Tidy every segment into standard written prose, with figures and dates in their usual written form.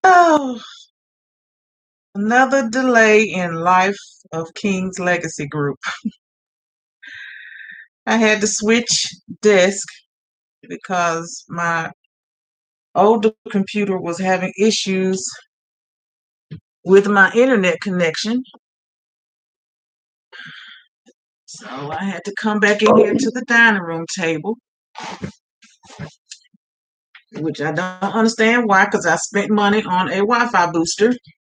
Oh, another delay in life of King's Legacy Group. I had to switch desk because my older computer was having issues with my internet connection. So I had to come back in here to the dining room table, which I don't understand why, because I spent money on a Wi-Fi booster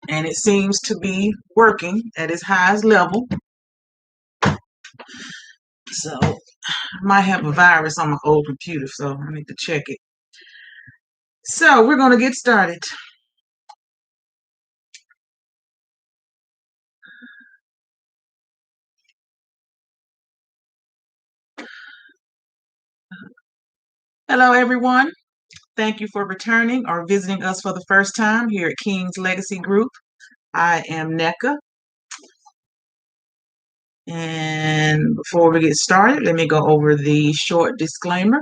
and it seems to be working at its highest level. So I might have a virus on my old computer, so I need to check it. So we're going to get started. Hello, everyone. Thank you for returning or visiting us for the first time here at King's Legacy Group. I am Nneka. And before we get started, let me go over the short disclaimer.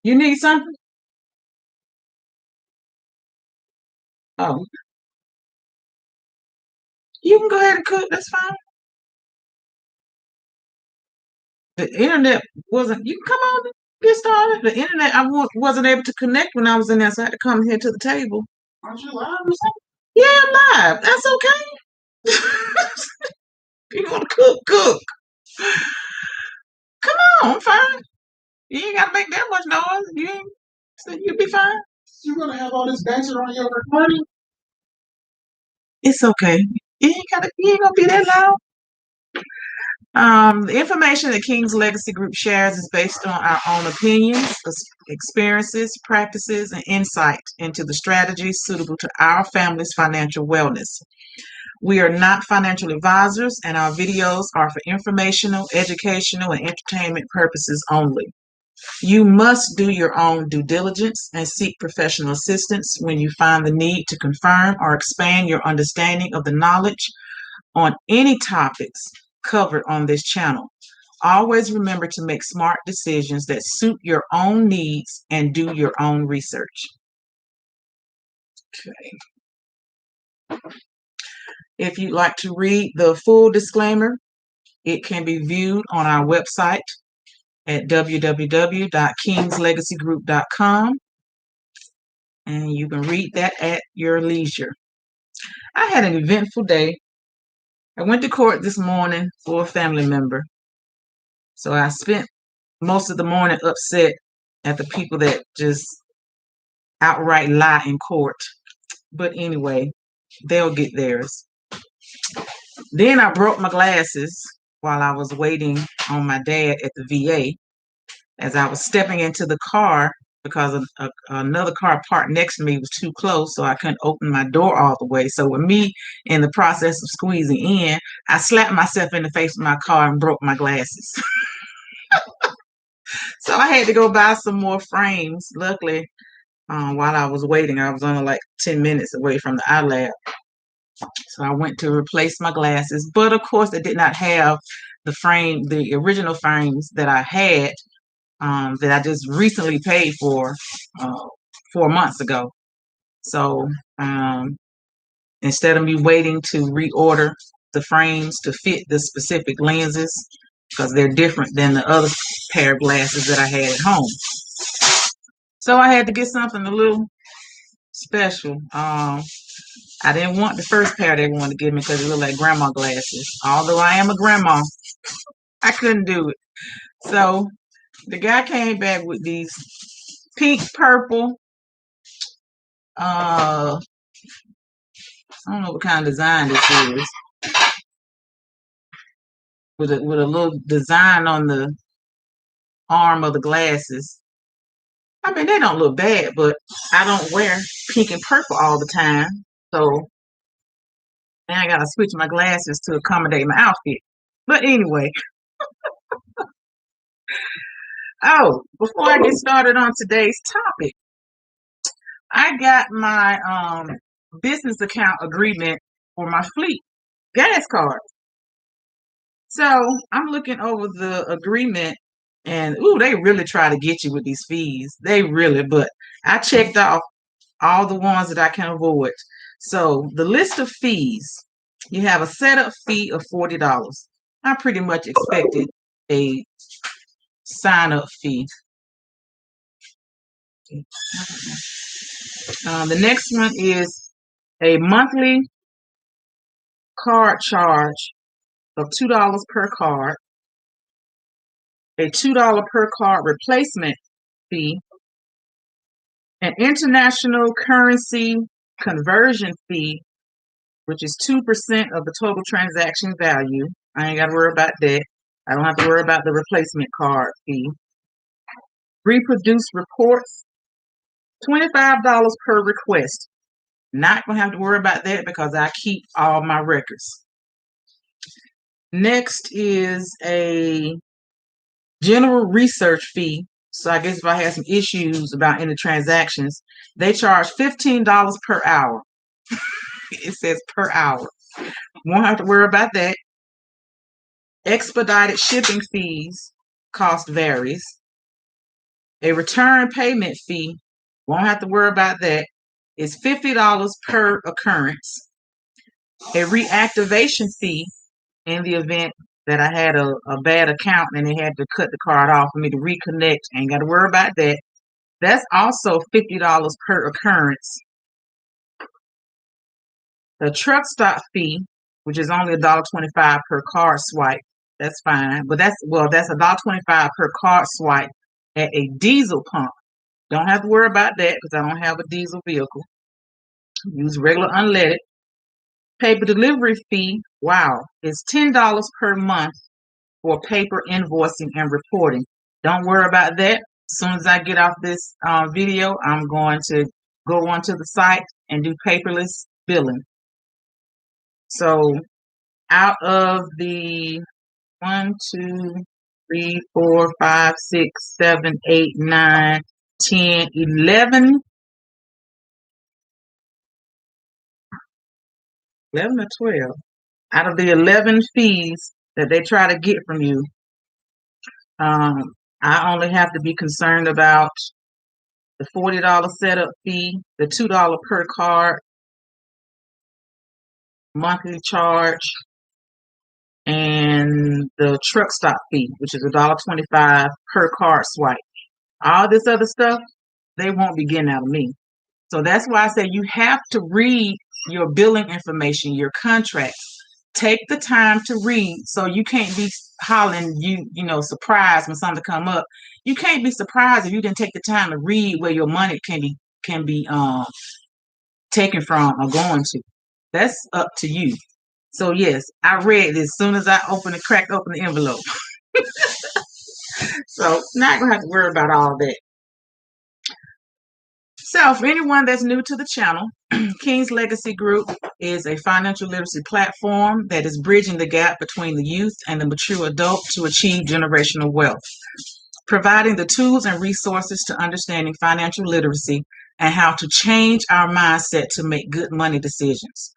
You need something? Oh, you can go ahead and cook. That's fine. The internet wasn't, you can come on and get started. The internet, wasn't able to connect when I was in there, so I had to come here to the table. Aren't you live or something? Yeah, I'm live. That's okay. You want to cook, cook. Come on, I'm fine. You ain't got to make that much noise. So you'll be fine. You're going to have all this gangster on your recording? It's okay. You ain't gonna be that loud. The information that King's Legacy Group shares is based on our own opinions, experiences, practices, and insight into the strategies suitable to our family's financial wellness. We are not financial advisors, and our videos are for informational, educational, and entertainment purposes only. You must do your own due diligence and seek professional assistance when you find the need to confirm or expand your understanding of the knowledge on any topics covered on this channel. Always remember to make smart decisions that suit your own needs and do your own research. Okay. If you'd like to read the full disclaimer, it can be viewed on our website at www.kingslegacygroup.com, and you can read that at your leisure. I had an eventful day. I went to court this morning for a family member. So I spent most of the morning upset at the people that just outright lie in court. But anyway, they'll get theirs. Then I broke my glasses while I was waiting on my dad at the VA. As I was stepping into the car, because another car parked next to me was too close, so I couldn't open my door all the way. So with me in the process of squeezing in, I slapped myself in the face with my car and broke my glasses. So I had to go buy some more frames. Luckily, while I was waiting, I was only like 10 minutes away from the eye lab. So I went to replace my glasses. But of course, it did not have the original frames that I had, that I just recently paid for 4 months ago. So instead of me waiting to reorder the frames to fit the specific lenses, because they're different than the other pair of glasses that I had at home. So I had to get something a little special. I didn't want the first pair they wanted to give me because it looked like grandma glasses. Although I am a grandma, I couldn't do it. So the guy came back with these pink purple, I don't know what kind of design this is, with a little design on the arm of the glasses. I mean, they don't look bad, but I don't wear pink and purple all the time. So now I gotta switch my glasses to accommodate my outfit. But anyway, before I get started on today's topic, I got my business account agreement for my fleet gas card. So I'm looking over the agreement, and they really try to get you with these fees. They really, but I checked off all the ones that I can avoid. So the list of fees, you have a setup fee of $40. I pretty much expected a sign-up fee. The next one is a monthly card charge of $2 per card, a $2 per card replacement fee, an international currency conversion fee, which is 2% of the total transaction value. I ain't got to worry about that. I don't have to worry about the replacement card fee. Reproduce reports, $25 per request. Not going to have to worry about that because I keep all my records. Next is a general research fee. So I guess if I had some issues about any transactions, they charge $15 per hour. It says per hour. Won't have to worry about that. Expedited shipping fees, cost varies. A return payment fee, won't have to worry about that. It's $50 per occurrence. A reactivation fee in the event that I had a bad account and they had to cut the card off for me to reconnect. Ain't got to worry about that. That's also $50 per occurrence. The truck stop fee, which is only $1.25 per card swipe. That's fine. But that's $1.25 per card swipe at a diesel pump. Don't have to worry about that because I don't have a diesel vehicle. Use regular unleaded. Paper delivery fee, wow, is $10 per month for paper invoicing and reporting. Don't worry about that. As soon as I get off this video, I'm going to go onto the site and do paperless billing. So out of the 1, 2, 3, 4, 5, 6, 7, 8, 9, 10, 11 or 12. Out of the 11 fees that they try to get from you, I only have to be concerned about the $40 setup fee, the $2 per card monthly charge, and the truck stop fee, which is $1.25 per card swipe. All this other stuff, they won't be getting out of me. So that's why I say you have to read your billing information, your contracts. Take the time to read, so you can't be hollering, surprised when something come up. You can't be surprised if you didn't take the time to read where your money can be taken from or going to. That's up to you. So yes, I read this as soon as I cracked open the envelope. So not gonna have to worry about all that. So for anyone that's new to the channel, King's Legacy Group is a financial literacy platform that is bridging the gap between the youth and the mature adult to achieve generational wealth, providing the tools and resources to understanding financial literacy and how to change our mindset to make good money decisions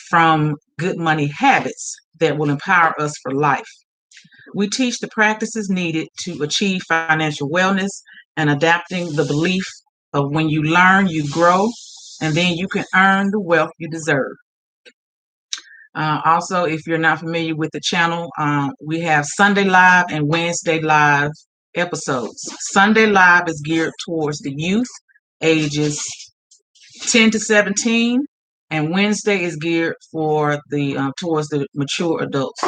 from good money habits that will empower us for life. We teach the practices needed to achieve financial wellness and adapting the belief of when you learn, you grow, and then you can earn the wealth you deserve. Also, if you're not familiar with the channel, we have Sunday Live and Wednesday Live episodes. Sunday Live is geared towards the youth, ages 10 to 17, and Wednesday is geared for towards the mature adults.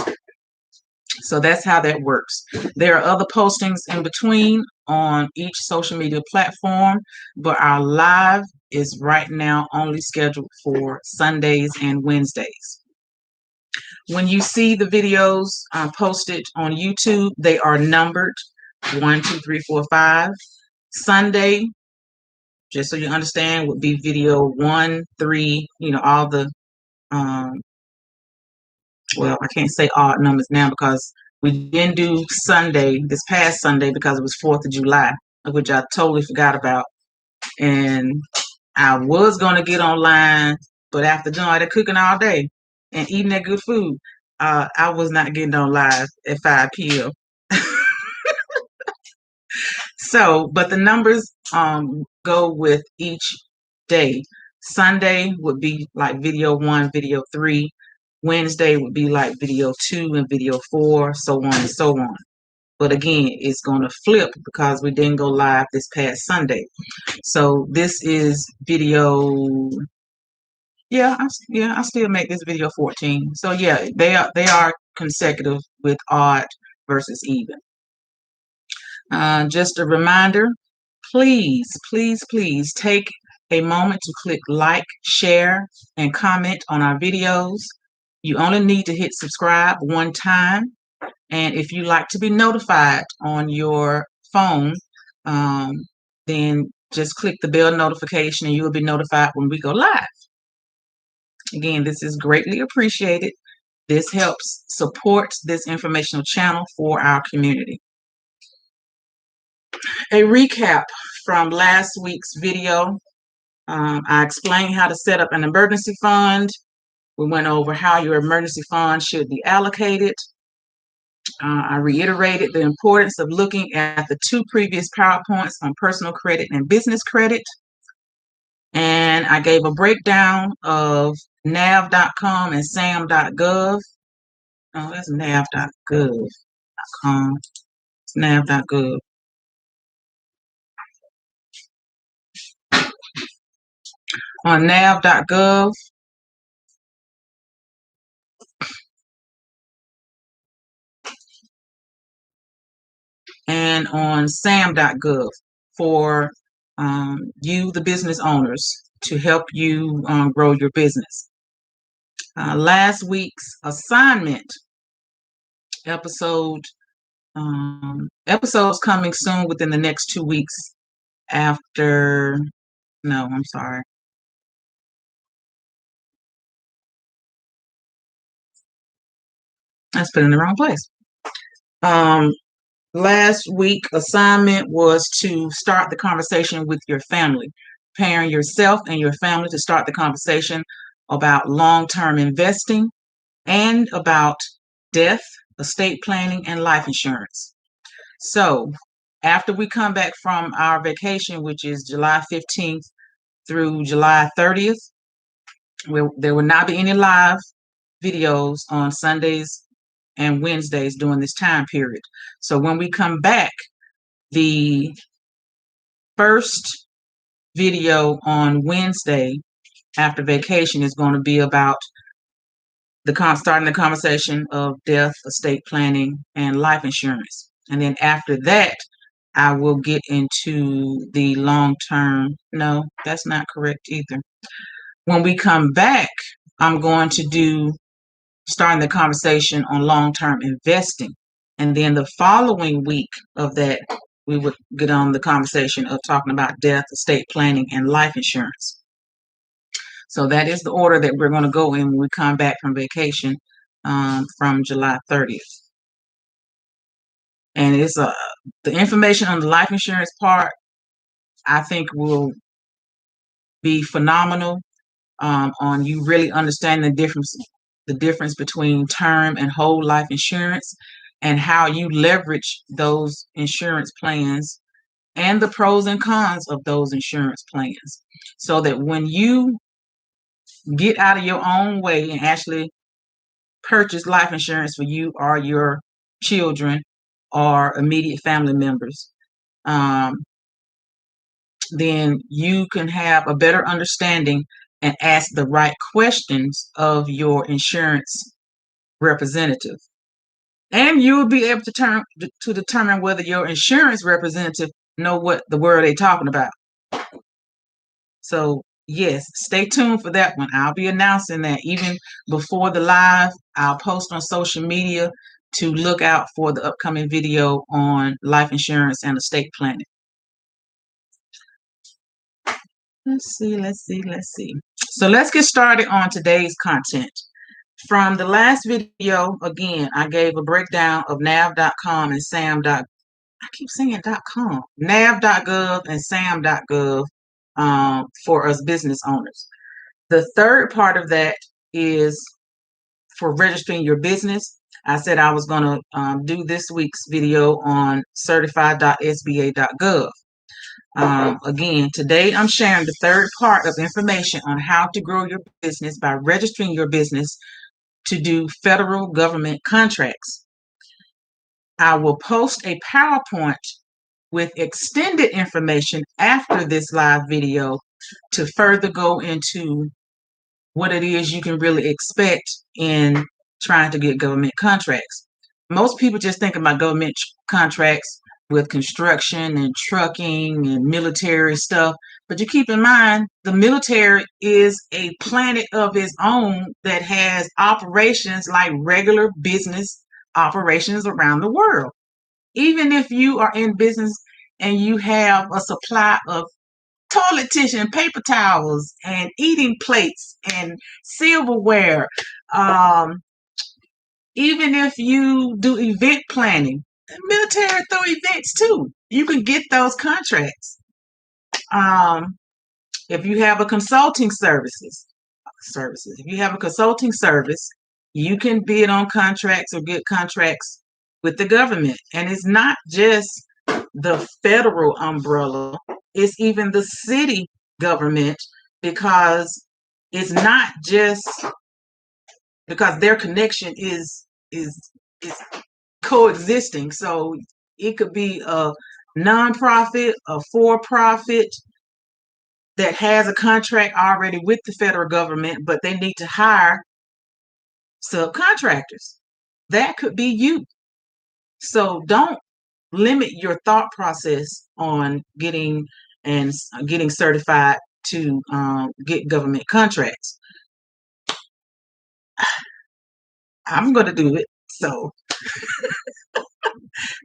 So that's how that works. There are other postings in between on each social media platform, but our live is right now only scheduled for Sundays and Wednesdays. When you see the videos posted on YouTube, they are numbered 1, 2, 3, 4, 5. Sunday, just so you understand, would be video 1, 3, all the well, I can't say odd numbers now because we didn't do Sunday, this past Sunday, because it was 4th of July, which I totally forgot about. And I was going to get online, but after doing all that cooking all day and eating that good food, I was not getting on live at 5 p.m. So, but the numbers go with each day. Sunday would be like video 1, video 3. Wednesday would be like video 2 and video 4, so on and so on. But again, it's going to flip because we didn't go live this past Sunday. So this is video. Yeah, I still make this video 14. So yeah, they are consecutive with odd versus even. Just a reminder, please, please, please take a moment to click like, share, and comment on our videos. You only need to hit subscribe one time. And if you like to be notified on your phone, then just click the bell notification and you will be notified when we go live. Again, this is greatly appreciated. This helps support this informational channel for our community. A recap from last week's video. I explained how to set up an emergency fund. We went over how your emergency fund should be allocated. I reiterated the importance of looking at the 2 previous PowerPoints on personal credit and business credit. And I gave a breakdown of NAV.com and SAM.gov. Oh, that's NAV.gov. It's NAV.gov. On NAV.gov, and on SAM.gov for you, the business owners, to help you grow your business. Last week's assignment episodes coming soon within the next 2 weeks after. No, I'm sorry. Let's put it in the wrong place. Last week assignment was to start the conversation with your family, preparing yourself and your family to start the conversation about long-term investing and about death, estate planning, and life insurance. So after we come back from our vacation, which is July 15th through July 30th, there will not be any live videos on Sundays and Wednesdays during this time period. So when we come back, the first video on Wednesday after vacation is going to be about starting the conversation of death, estate planning, and life insurance. And then after that, I will get into the long-term. No, that's not correct either. When we come back, I'm going to do starting the conversation on long-term investing. And then the following week of that, we would get on the conversation of talking about death, estate planning, and life insurance. So that is the order that we're going to go in when we come back from vacation from July 30th. And it's the information on the life insurance part, I think, will be phenomenal on you really understanding the difference between term and whole life insurance and how you leverage those insurance plans and the pros and cons of those insurance plans, so that when you get out of your own way and actually purchase life insurance for you or your children or immediate family members, then you can have a better understanding and ask the right questions of your insurance representative. And you will be able to determine whether your insurance representative know what the word they're talking about. So yes, stay tuned for that one. I'll be announcing that even before the live. I'll post on social media to look out for the upcoming video on life insurance and estate planning. Let's see. So let's get started on today's content. From the last video, again, I gave a breakdown of NAV.com and SAM.gov. I keep saying .com. NAV.gov and SAM.gov for us business owners. The third part of that is for registering your business. I said I was going to do this week's video on Certify.SBA.gov. Again, today I'm sharing the third part of information on how to grow your business by registering your business to do federal government contracts. I will post a PowerPoint with extended information after this live video to further go into what it is you can really expect in trying to get government contracts. Most people just think about government contracts with construction and trucking and military stuff, but you keep in mind the military is a planet of its own that has operations like regular business operations around the world. Even if you are in business and you have a supply of toilet tissue and paper towels and eating plates and silverware. Even if you do event planning, the military throw events too. You can get those contracts. If you have a consulting services, if you have a consulting service, you can bid on contracts or get contracts with the government. And it's not just the federal umbrella, it's even the city government, because it's not just because their connection is coexisting. So it could be a nonprofit, a for-profit that has a contract already with the federal government, but they need to hire subcontractors. That could be you. So don't limit your thought process on getting certified to get government contracts. I'm going to do it. So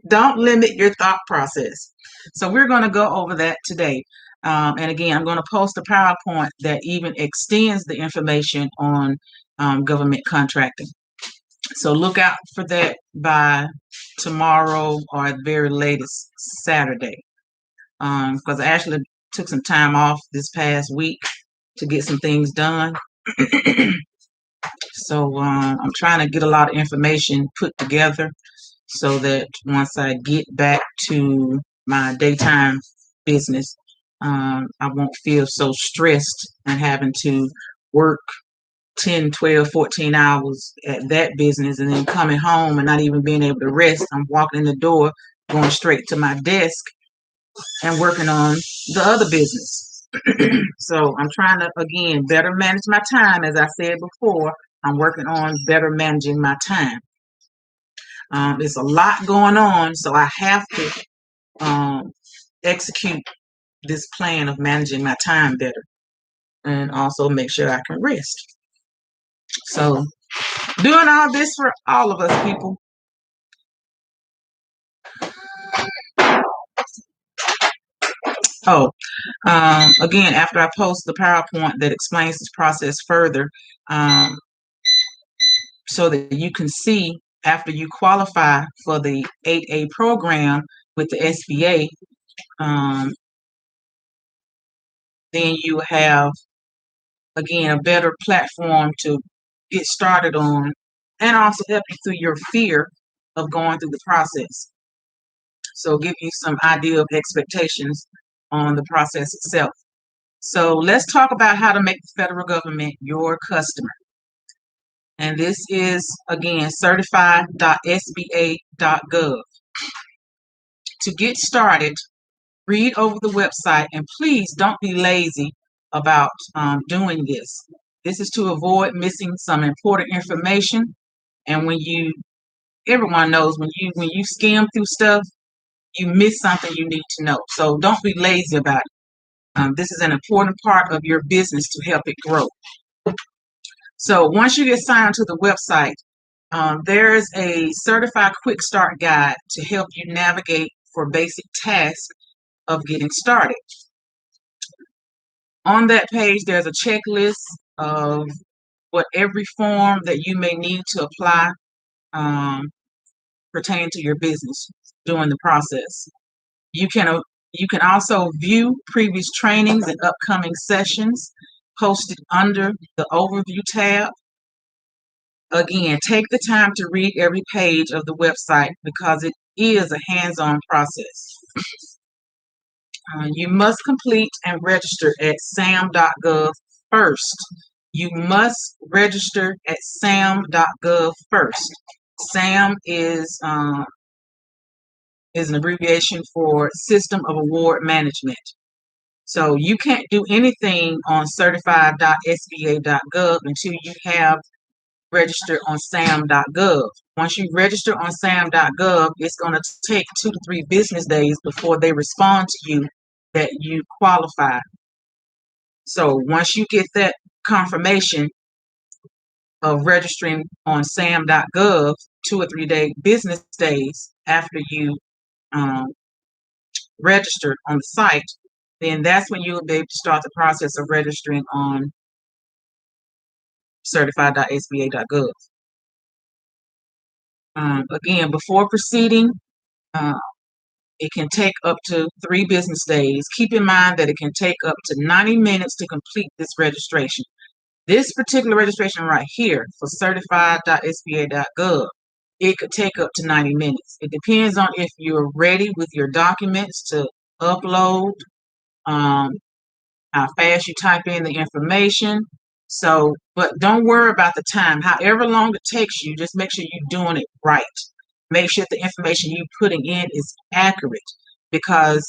don't limit your thought process. So we're going to go over that today. And again, I'm going to post a PowerPoint that even extends the information on government contracting. So look out for that by tomorrow or at the very latest Saturday. Because I actually took some time off this past week to get some things done. So I'm trying to get a lot of information put together so that once I get back to my daytime business, I won't feel so stressed and having to work 10, 12, 14 hours at that business and then coming home and not even being able to rest. I'm walking in the door, going straight to my desk and working on the other business. So I'm trying to, again, better manage my time. As I said before, I'm working on better managing my time. There's a lot going on, so I have to execute this plan of managing my time better and also make sure I can rest. So doing all this for all of us people. Oh, again, after I post the PowerPoint that explains this process further, so that you can see after you qualify for the 8A program with the SBA, then you have, again, a better platform to get started on and also help you through your fear of going through the process. So give you some idea of expectations on the process itself. So let's talk about how to make the federal government your customer. And this is, again, Certify..SBA.gov. To get started, read over the website, and please don't be lazy about doing this. This is to avoid missing some important information. And everyone knows when you skim through stuff, you miss something you need to know. So don't be lazy about it. This is an important part of your business to help it grow. So once you get signed to the website, there's a certified quick start guide to help you navigate for basic tasks of getting started. On that page, there's a checklist of what every form that you may need to apply pertaining to your business during the process. You can also view previous trainings and upcoming sessions posted under the Overview tab. Again, take the time to read every page of the website because it is a hands-on process. You must complete and register at SAM.gov first. You must register at SAM.gov first. SAM is an abbreviation for System of Award Management. So you can't do anything on Certify.SBA.gov until you have registered on SAM.gov. Once you register on SAM.gov, it's going to take 2 to 3 business days before they respond to you that you qualify. So once you get that confirmation of registering on SAM.gov, 2 or 3 business days after you registered on the site, then that's when you'll be able to start the process of registering on Certify.SBA.gov. Again, before proceeding, it can take up to 3 business days. Keep in mind that it can take up to 90 minutes to complete this registration. This particular registration right here for Certified.SBA.gov, it could take up to 90 minutes. It depends on if you're ready with your documents to upload, how fast you type in the information. So, but don't worry about the time. However long it takes you, just make sure you're doing it right. Make sure the information you're putting in is accurate, because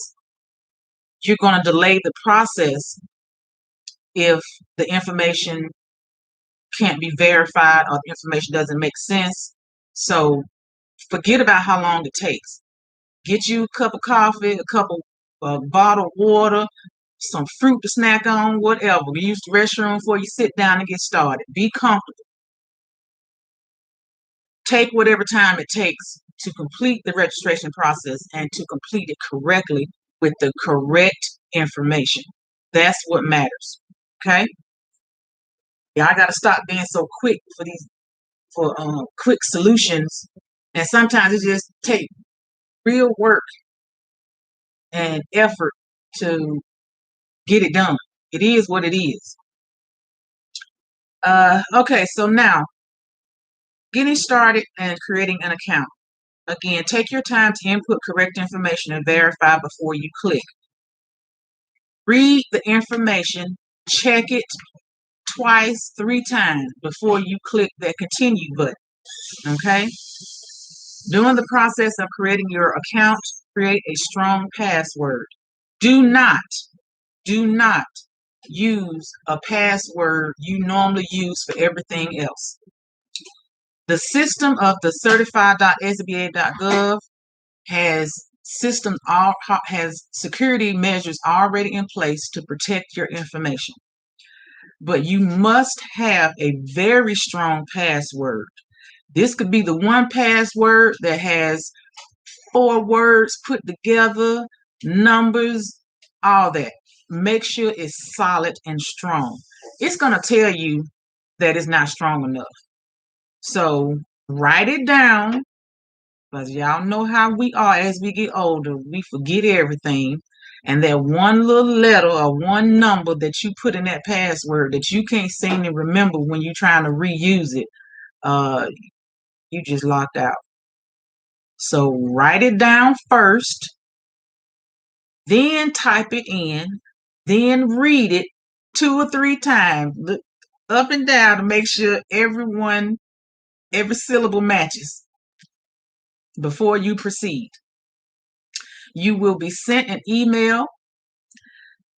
you're going to delay the process if the information can't be verified or the information doesn't make sense. So forget about how long it takes. Get you a cup of coffee, a couple bottled water, some fruit to snack on, whatever. Use the restroom before you sit down and get started. Be comfortable. Take whatever time it takes to complete the registration process and to complete it correctly with the correct information. That's what matters. Okay? Yeah, I gotta stop being so quick for quick solutions. And sometimes it just takes real work and effort to get it done. It is what it is. Okay, so now getting started and creating an account. Again, take your time to input correct information and verify before you click. Read the information, check it twice, 3 times before you click that continue button. Okay? During the process of creating your account, create a strong password. Do not use a password you normally use for everything else. The system of the Certify.SBA.gov has security measures already in place to protect your information. But you must have a very strong password. This could be the one password that has 4 words put together, numbers, all that. Make sure it's solid and strong. It's going to tell you that it's not strong enough. So write it down, because y'all know how we are as we get older. We forget everything. And that one little letter or one number that you put in that password that you can't seem to remember when you're trying to reuse it, you just locked out. So write it down first, then type it in, then read it 2 or 3 times. Look up and down to make sure every syllable matches before you proceed. You will be sent an email.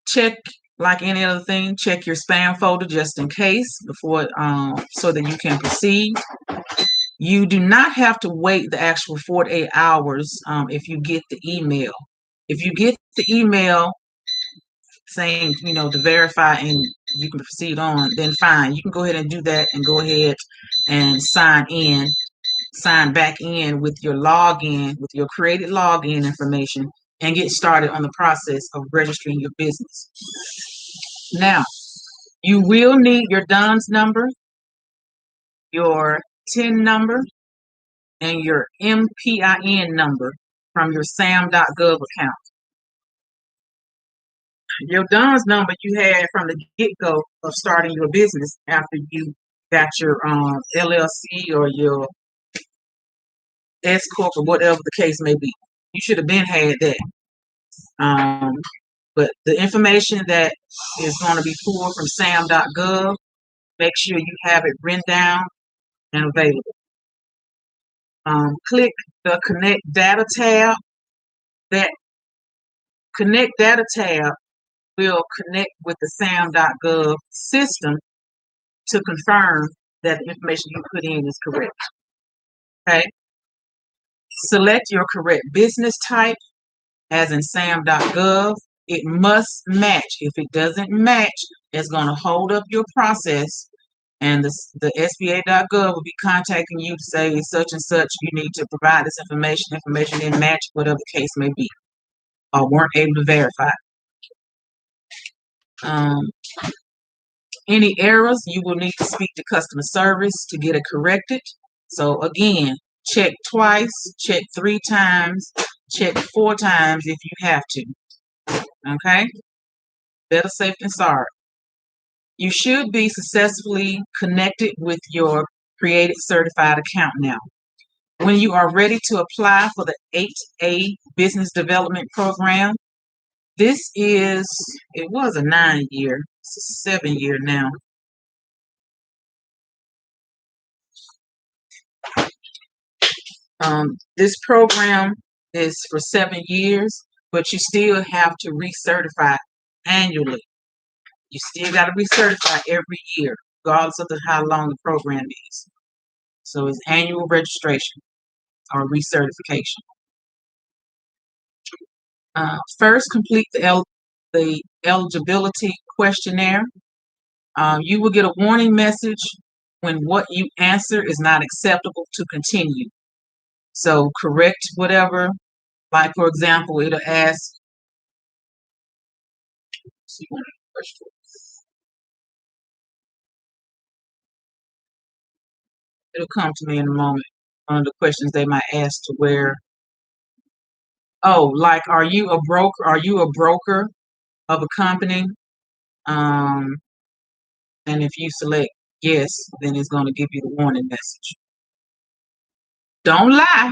Check, like any other thing, check your spam folder just in case before, so that you can proceed. You do not have to wait the actual 48 hours if you get the email. If you get the email saying, to verify and you can proceed on, then fine. You can go ahead and do that and go ahead and sign back in with your login, with your created login information, and get started on the process of registering your business. Now, you will need your DUNS number, your TIN number, and your MPIN number from your SAM.gov account. Your DUNS number you had from the get-go of starting your business after you got your LLC or your S Corp or whatever the case may be. You should have been had that. But the information that is going to be pulled from SAM.gov, make sure you have it written down and available. Click the Connect Data tab. That Connect Data tab will connect with the SAM.gov system to confirm that the information you put in is correct. Okay. Select your correct business type, as in SAM.gov. It must match. If it doesn't match, it's going to hold up your process, and the SBA.gov will be contacting you to say such and such, you need to provide this information. Information didn't match, whatever the case may be, or weren't able to verify. Any errors, you will need to speak to customer service to get it corrected. So again, check twice, check 3 times, check 4 times if you have to. Okay? Better safe than sorry. You should be successfully connected with your created certified account now. When you are ready to apply for the 8A Business Development Program, it was a 9-year, it's a 7-year now. This program is for 7 years, but you still have to recertify annually. You still got to recertify every year, regardless of how long the program is. So it's annual registration or recertification. First, complete the eligibility questionnaire. You will get a warning message when what you answer is not acceptable to continue. So correct whatever. Like, for example, it'll ask, it'll come to me in a moment. One of the questions they might ask to where, like, are you a broker? Are you a broker of a company? And if you select yes, then it's going to give you the warning message. Don't lie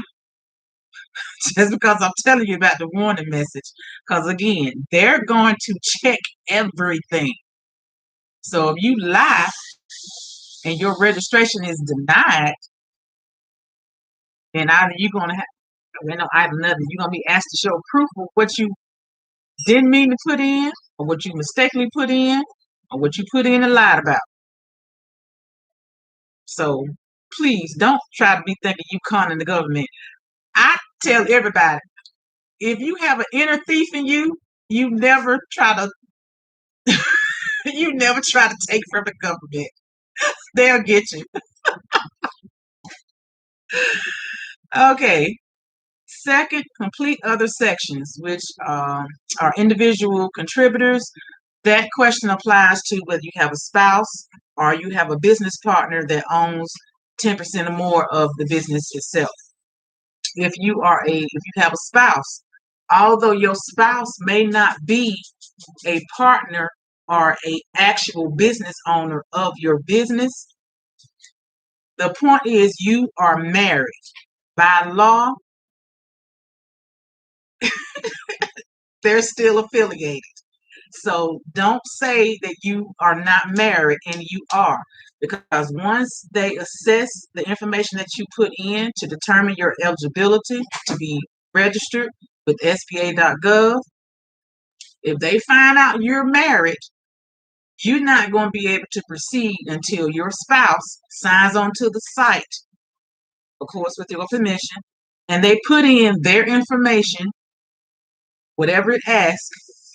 just because I'm telling you about the warning message. Because again, they're going to check everything. So if you lie and your registration is denied, then either you're going to have, either nothing. You're going to be asked to show proof of what you didn't mean to put in, or what you mistakenly put in, or what you put in and lied about. So please don't try to be thinking you conning the government. I tell everybody, if you have an inner thief in you, you never try to take from the government. They'll get you. Okay. Second, complete other sections, which are individual contributors. That question applies to whether you have a spouse or you have a business partner that owns 10% or more of the business itself. If you have a spouse, although your spouse may not be a partner or a actual business owner of your business, the point is you are married. By law, they're still affiliated. So don't say that you are not married and you are, because once they assess the information that you put in to determine your eligibility to be registered with SBA.gov, if they find out you're married, you're not going to be able to proceed until your spouse signs onto the site, of course, with your permission, and they put in their information, whatever it asks,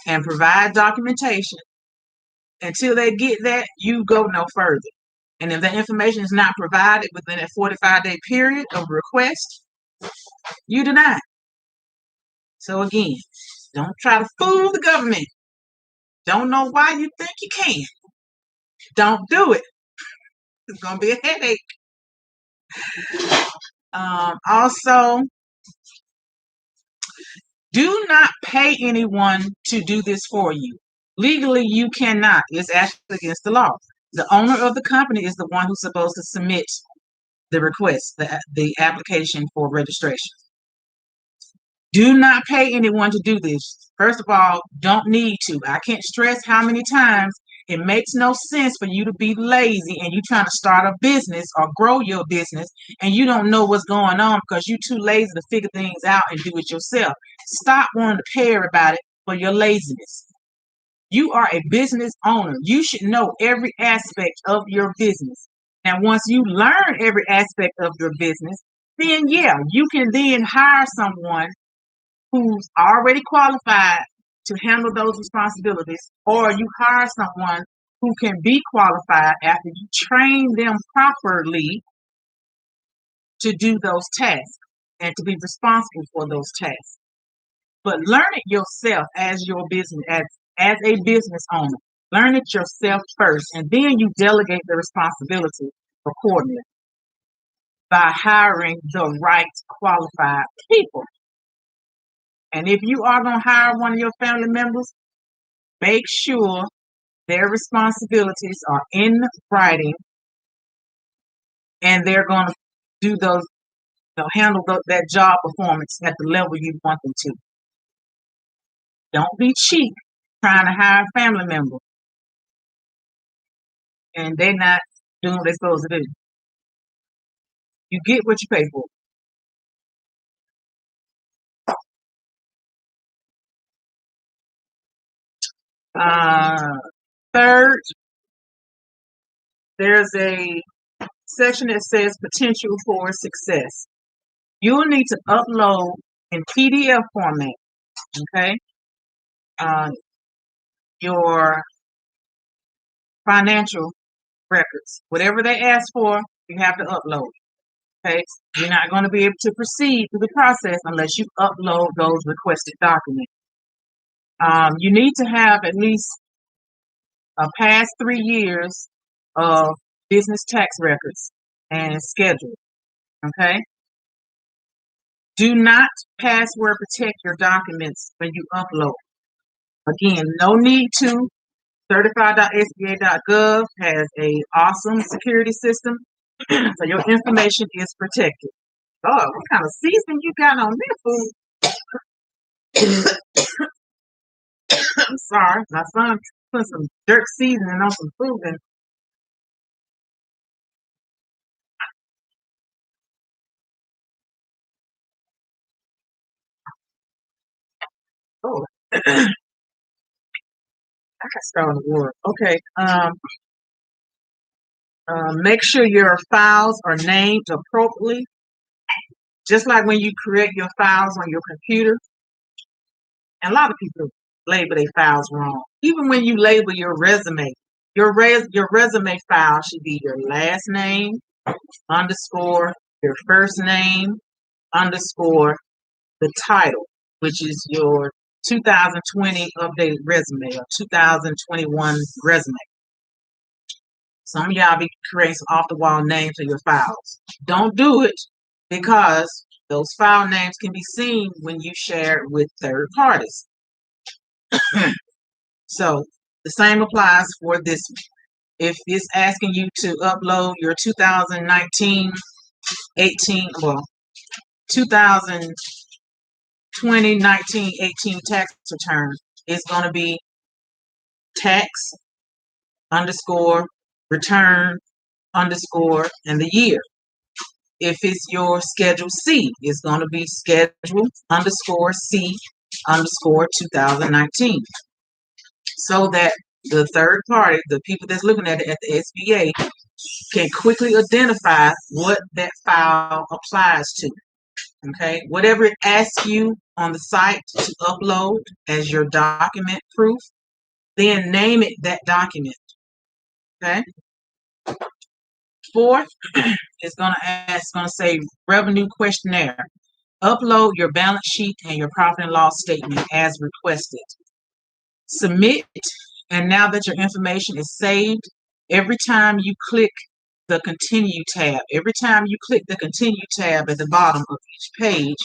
and provide documentation. Until they get that, you go no further. And if that information is not provided within a 45-day period of request, you deny. So again, don't try to fool the government. Don't know why you think you can. Don't do it. It's going to be a headache. Also, do not pay anyone to do this for you. Legally, you cannot. It's actually against the law. The owner of the company is the one who's supposed to submit the request, the application for registration. Do not pay anyone to do this. First of all, don't need to. I can't stress how many times it makes no sense for you to be lazy and you trying to start a business or grow your business and you don't know what's going on because you're too lazy to figure things out and do it yourself. Stop wanting to pay everybody for your laziness. You are a business owner. You should know every aspect of your business. And once you learn every aspect of your business, then yeah, you can then hire someone who's already qualified to handle those responsibilities, or you hire someone who can be qualified after you train them properly to do those tasks and to be responsible for those tasks. But learn it yourself as your business, as a business owner. Learn it yourself first, and then you delegate the responsibility accordingly by hiring the right qualified people. And if you are going to hire one of your family members, make sure their responsibilities are in writing and they're going to do those, handle that job performance at the level you want them to. Don't be cheap trying to hire a family member and they're not doing what they're supposed to do. You get what you pay for. Third, there's a section that says potential for success. You'll need to upload in PDF format, okay, your financial records. Whatever they ask for, you have to upload. Okay, you're not going to be able to proceed through the process unless you upload those requested documents. You need to have at least a past 3 years of business tax records and schedule. Okay. Do not password protect your documents when you upload. Again, no need to. Certify.SBA.gov has an awesome security system, so your information is protected. Oh, what kind of seasoning you got on this food? I'm sorry, my son put some jerk seasoning on some food, and oh, I got started word. Okay, make sure your files are named appropriately. Just like when you create your files on your computer, and a lot of people label their files wrong. Even when you label your resume, your resume file should be your last name underscore your first name underscore the title, which is your 2020 updated resume or 2021 resume. Some of y'all be creating some off the wall names for your files. Don't do it because those file names can be seen when you share it with third parties. So the same applies for this one. If it's asking you to upload your 2019, 18, well, 2020, 19, 18 tax return, it's going to be tax underscore return underscore and the year. If it's your Schedule C, it's going to be schedule underscore C underscore 2019. So that the third party, the people that's looking at it at the SBA, can quickly identify what that file applies to. Okay, whatever it asks you on the site to upload as your document proof, then name it that document. Okay. Fourth, it's going to say revenue questionnaire. Upload your balance sheet and your profit and loss statement as requested. Submit, and now that your information is saved, every time you click the continue tab, every time you click the continue tab at the bottom of each page,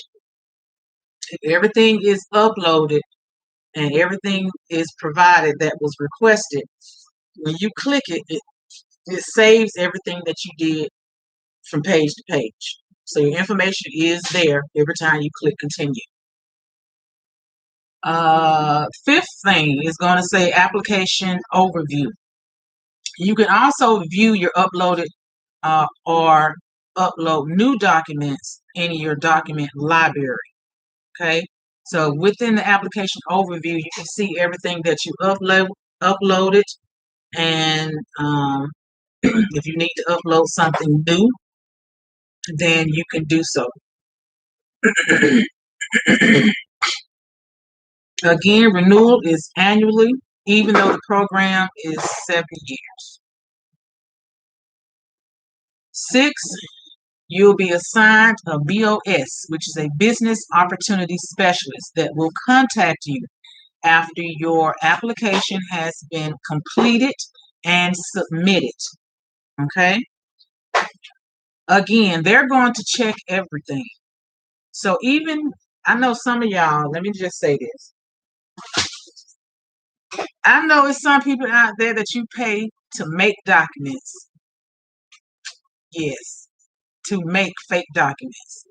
everything is uploaded and everything is provided that was requested. When you click it, it saves everything that you did from page to page. So your information is there every time you click continue. Fifth thing is going to say application overview. You can also view your uploaded or upload new documents in your document library. Okay, so within the application overview, you can see everything that you uploaded, and if you need to upload something new, then you can do so. Again, renewal is annually, even though the program is 7 years. 6, you'll be assigned a BOS, which is a business opportunity specialist that will contact you after your application has been completed and submitted. Okay? Again, they're going to check everything. So even, I know some of y'all, let me just say this. I know it's some people out there that you pay to make documents. Yes, to make fake documents.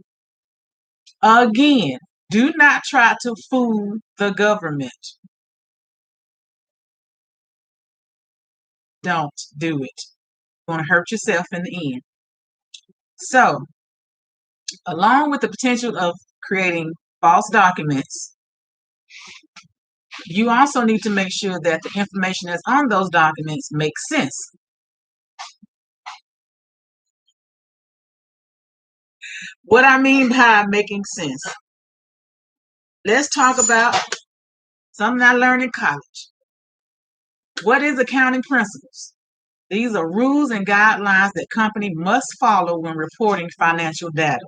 Again, do not try to fool the government. Don't do it. You're going to hurt yourself in the end. So, along with the potential of creating false documents, you also need to make sure that the information that's on those documents makes sense. What I mean by making sense, let's talk about something I learned in college. What is accounting principles? These are rules and guidelines that company must follow when reporting financial data.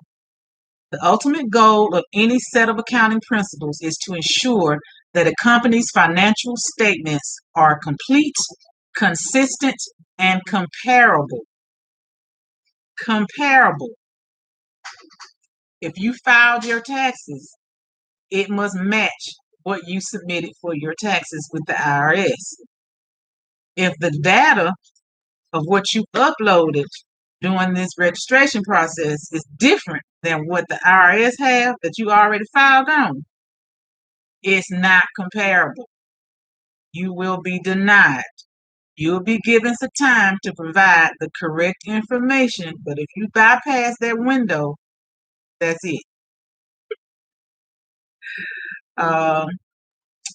The ultimate goal of any set of accounting principles is to ensure that a company's financial statements are complete, consistent, and comparable. Comparable. If you filed your taxes, it must match what you submitted for your taxes with the IRS. If the data of what you uploaded during this registration process is different than what the IRS have that you already filed on, it's not comparable. You will be denied. You'll be given some time to provide the correct information, but if you bypass that window, that's it.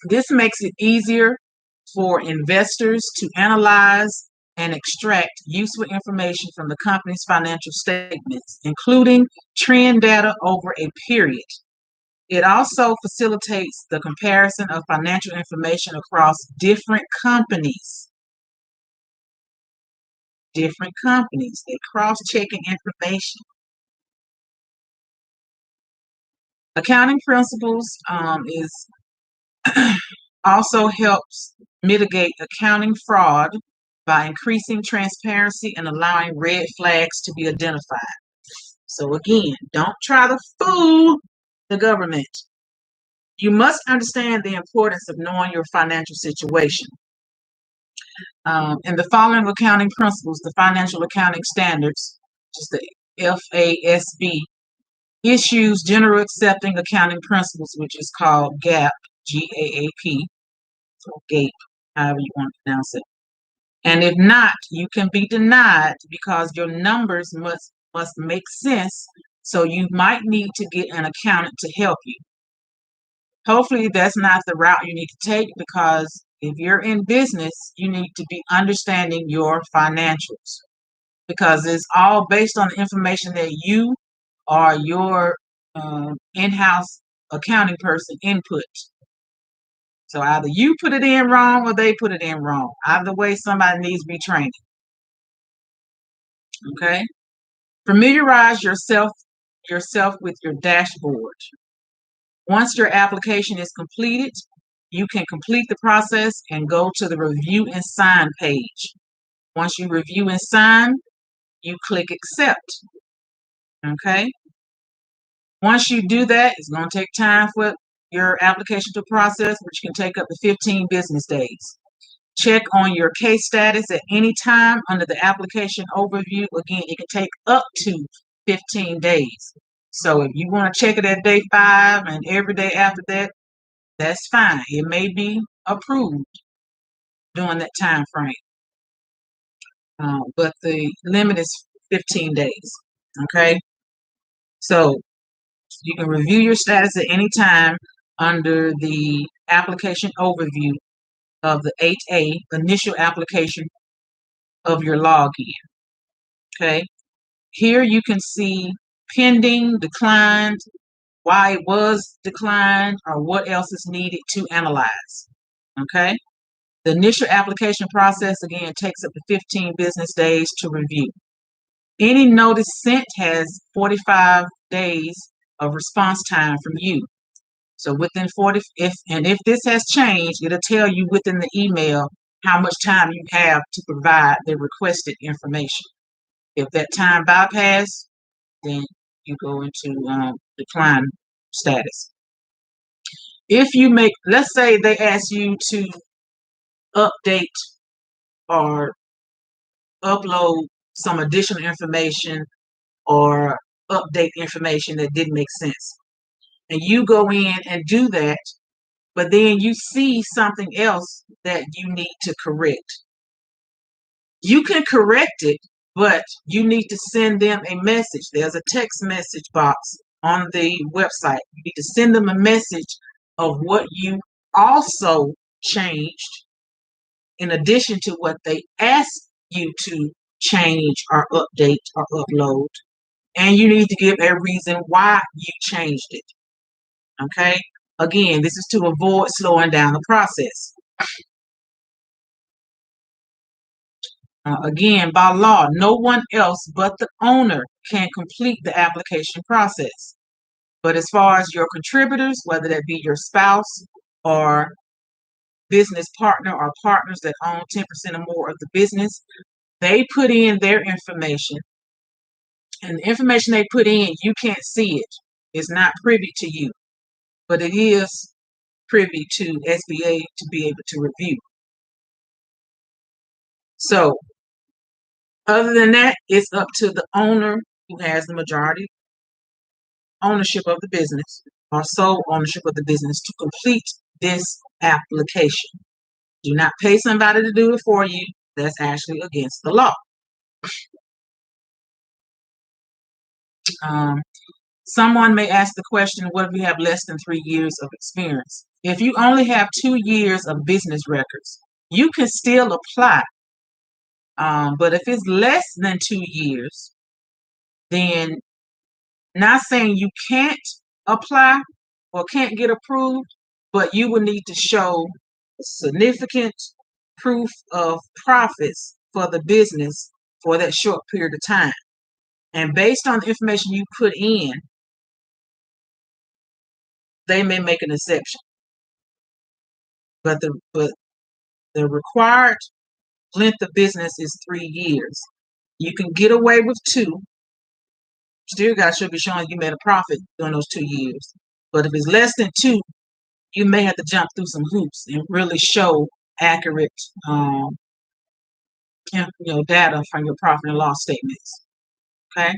This makes it easier for investors to analyze and extract useful information from the company's financial statements, including trend data over a period. It also facilitates the comparison of financial information across different companies. Different companies, they're cross-checking information. Accounting principles is also helps mitigate accounting fraud by increasing transparency and allowing red flags to be identified. So again, don't try to fool the government. You must understand the importance of knowing your financial situation. In the following accounting principles, the Financial Accounting Standards, just the FASB, issues general accepting accounting principles, which is called GAAP, G-A-A-P, or GAPE, however you want to pronounce it. And if not, you can be denied because your numbers must make sense, so you might need to get an accountant to help you. Hopefully that's not the route you need to take, because if you're in business, you need to be understanding your financials, because it's all based on the information that you or your in-house accounting person input. So either you put it in wrong or they put it in wrong. Either way, somebody needs to be trained. Okay? Familiarize yourself with your dashboard. Once your application is completed, you can complete the process and go to the review and sign page. Once you review and sign, you click accept. Okay? Once you do that, it's going to take time for your application to process, which can take up to 15 business days. Check on your case status at any time under the application overview. Again, it can take up to 15 days. So if you want to check it at day 5 and every day after that, that's fine. It may be approved during that time frame, but the limit is 15 days. Okay, so you can review your status at any time under the application overview of the 8A initial application of your login. Okay, here you can see pending, declined, why it was declined, or what else is needed to analyze. Okay, the initial application process again takes up to 15 business days to review. Any notice sent has 45 days of response time from you. So within 40, if this has changed, it'll tell you within the email how much time you have to provide the requested information. If that time bypassed, then you go into decline status. If you make, let's say they ask you to update or upload some additional information or update information that didn't make sense, and you go in and do that, but then you see something else that you need to correct. You can correct it, but you need to send them a message. There's a text message box on the website. You need to send them a message of what you also changed in addition to what they asked you to change or update or upload. And you need to give a reason why you changed it. Okay? Again, this is to avoid slowing down the process. Again, by law, no one else but the owner can complete the application process. But as far as your contributors, whether that be your spouse or business partner or partners that own 10% or more of the business, they put in their information. And the information they put in, you can't see it. It's not privy to you, but it is privy to SBA to be able to review. So other than that, it's up to the owner who has the majority ownership of the business or sole ownership of the business to complete this application. Do not pay somebody to do it for you. That's actually against the law. Someone may ask the question, what if you have less than 3 years of experience? If you only have 2 years of business records, you can still apply. But if it's less than 2 years, then not saying you can't apply or can't get approved, but you will need to show significant proof of profits for the business for that short period of time. And based on the information you put in, they may make an exception. But the required length of business is 3 years. You can get away with 2. Still should be showing you made a profit during those 2 years. But if it's less than 2, you may have to jump through some hoops and really show accurate data from your profit and loss statements. Okay?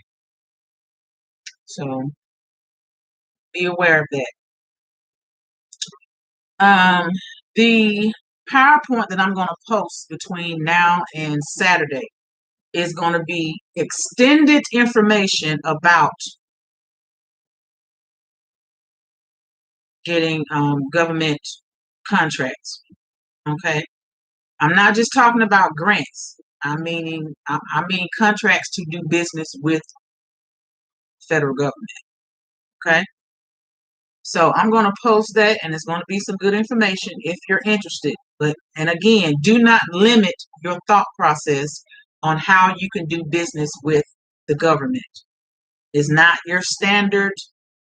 So be aware of that. The PowerPoint that I'm going to post between now and Saturday is going to be extended information about getting government contracts. Okay? I'm not just talking about grants. I mean contracts to do business with federal government. Okay? So I'm going to post that, and it's going to be some good information if you're interested. And again, do not limit your thought process on how you can do business with the government. It's not your standard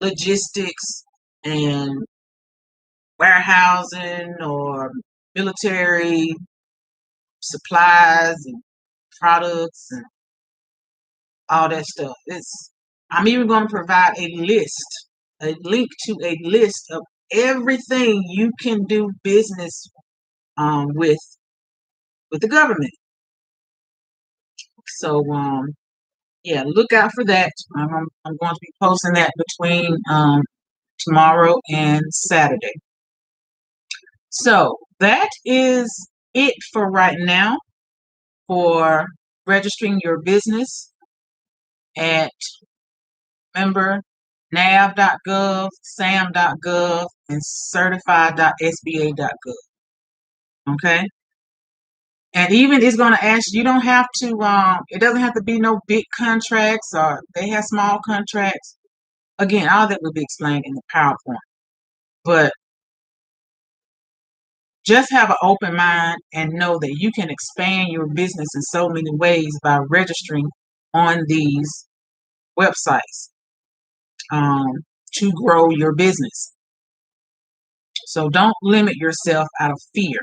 logistics and warehousing or military supplies and products and all that stuff. I'm even going to provide a link to a list of everything you can do business with the government. So yeah, look out for that. I'm going to be posting that between tomorrow and Saturday. So that is it for right now for registering your business at, remember, NAV.gov, SAM.gov, and Certify.SBA.gov. Okay? And even it's going to ask, you don't have to, it doesn't have to be no big contracts, or they have small contracts. Again, all that will be explained in the PowerPoint. But just have an open mind and know that you can expand your business in so many ways by registering on these websites to grow your business. So don't limit yourself out of fear.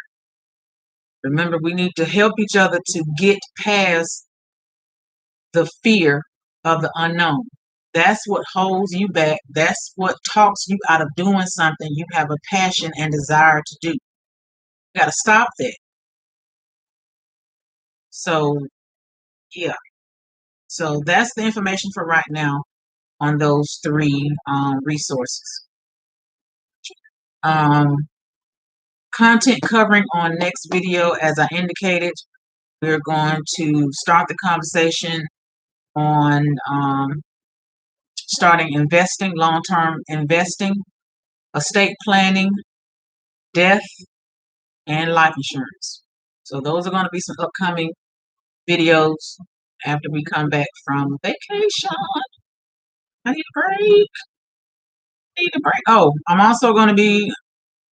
Remember, we need to help each other to get past the fear of the unknown. That's what holds you back. That's what talks you out of doing something you have a passion and desire to do. You got to stop that. So, yeah. So that's the information for right now on those three resources. Content covering on next video, as I indicated, we're going to start the conversation on starting investing, long-term investing, estate planning, death, and life insurance. So those are going to be some upcoming videos after we come back from vacation. I need a break. Oh, I'm also going to be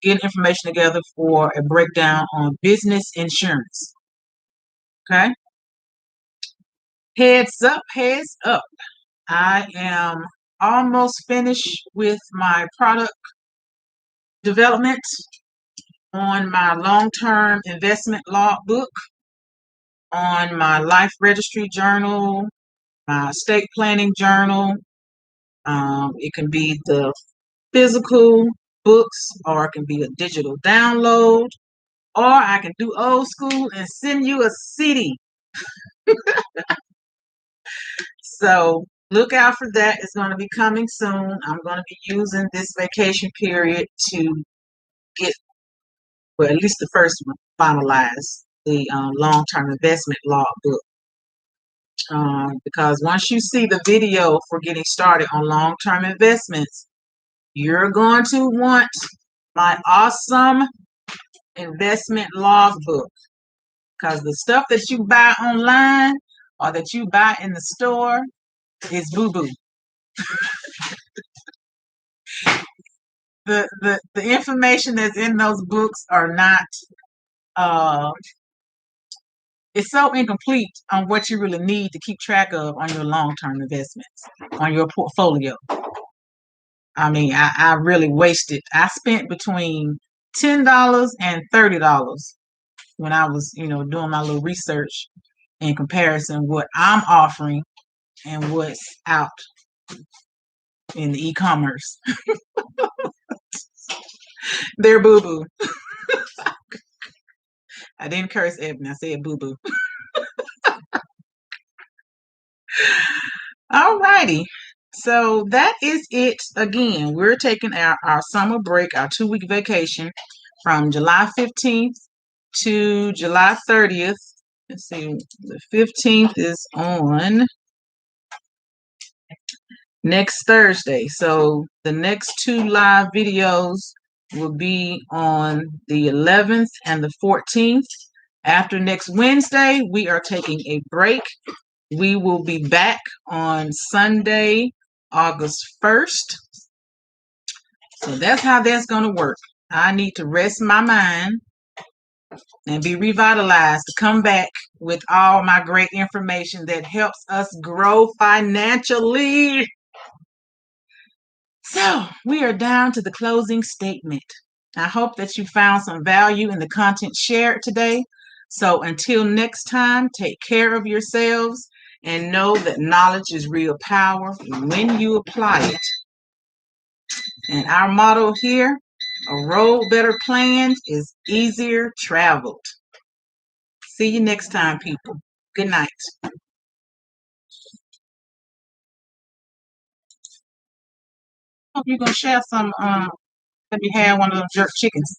getting information together for a breakdown on business insurance. Okay? Heads up, heads up. I am almost finished with my product development on my long-term investment logbook, on my life registry journal, my estate planning journal. It can be the physical books, or it can be a digital download, or I can do old school and send you a CD. So look out for that. It's going to be coming soon. I'm going to be using this vacation period to get, well, at least the first one finalized, the long-term investment logbook. Because once you see the video for getting started on long-term investments, you're going to want my awesome investment logbook. Because the stuff that you buy online or that you buy in the store is boo-boo. The information that's in those books are not, it's so incomplete on what you really need to keep track of on your long-term investments, on your portfolio. I mean, I really wasted. I spent between $10 and $30 when I was, doing my little research in comparison what I'm offering and what's out in the e-commerce. They're boo-boo. I didn't curse Ebony. I said boo-boo. All righty. So that is it. Again, we're taking our summer break, our 2-week vacation from July 15th to July 30th. Let's see, the 15th is on next Thursday. So the next 2 live videos will be on the 11th and the 14th. After next Wednesday, we are taking a break. We will be back on Sunday, August 1st. So that's how that's going to work. I need to rest my mind and be revitalized to come back with all my great information that helps us grow financially. So we are down to the closing statement. I hope that you found some value in the content shared today. So until next time, take care of yourselves and know that knowledge is real power when you apply it. And our motto here, a road better planned is easier traveled. See you next time, people. Good night. Hope you're going to share some, let me have one of those jerk chickens.